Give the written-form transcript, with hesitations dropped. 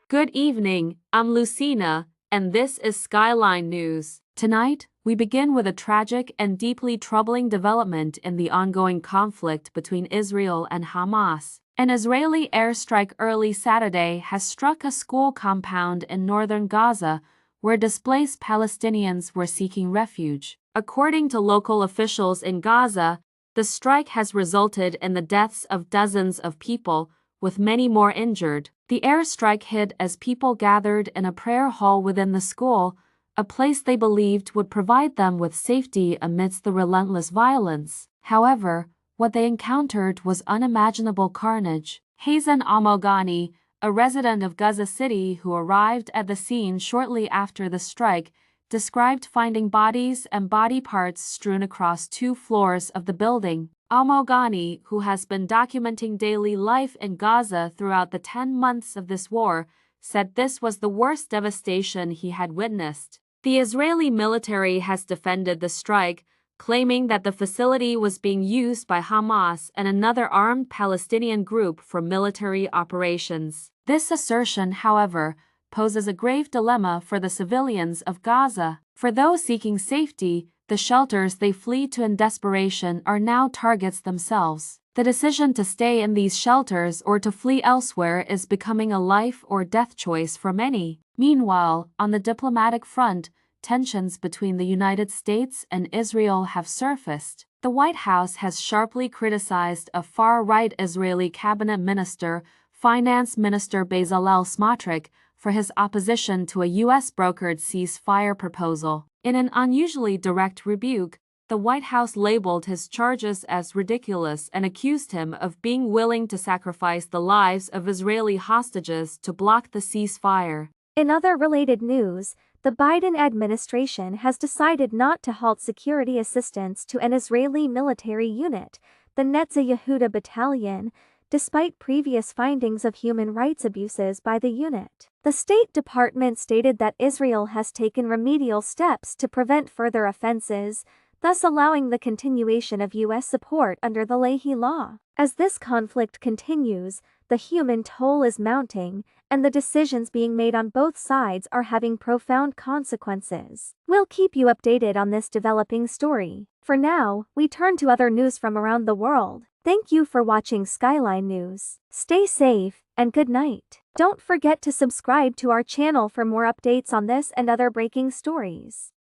Good evening, I'm Lucina, and this is Skyline News. Tonight, we begin with a tragic and deeply troubling development in the ongoing conflict between Israel and Hamas. An Israeli airstrike early Saturday has struck a school compound in northern Gaza, where displaced Palestinians were seeking refuge. According to local officials in Gaza, the strike has resulted in the deaths of dozens of people, with many more injured. The airstrike hit as people gathered in a prayer hall within the school, a place they believed would provide them with safety amidst the relentless violence. However, what they encountered was unimaginable carnage. Hazen Almogani, a resident of Gaza City who arrived at the scene shortly after the strike, described finding bodies and body parts strewn across 2 floors of the building. Almogani, who has been documenting daily life in Gaza throughout the 10 months of this war, said this was the worst devastation he had witnessed. The Israeli military has defended the strike, claiming that the facility was being used by Hamas and another armed Palestinian group for military operations. This assertion, however, poses a grave dilemma for the civilians of Gaza. For those seeking safety, the shelters they flee to in desperation are now targets themselves. The decision to stay in these shelters or to flee elsewhere is becoming a life or death choice for many. Meanwhile, on the diplomatic front, tensions between the United States and Israel have surfaced. The White House has sharply criticized a far-right Israeli cabinet minister, Finance Minister Bezalel Smotrich, for his opposition to a U.S.-brokered ceasefire proposal. In an unusually direct rebuke, the White House labeled his charges as ridiculous and accused him of being willing to sacrifice the lives of Israeli hostages to block the ceasefire. In other related news, the Biden administration has decided not to halt security assistance to an Israeli military unit, the Netzah Yehuda Battalion, despite previous findings of human rights abuses by the unit. The State Department stated that Israel has taken remedial steps to prevent further offenses, thus allowing the continuation of U.S. support under the Leahy Law. As this conflict continues, the human toll is mounting, and the decisions being made on both sides are having profound consequences. We'll keep you updated on this developing story. For now, we turn to other news from around the world. Thank you for watching Skyline News. Stay safe, and good night. Don't forget to subscribe to our channel for more updates on this and other breaking stories.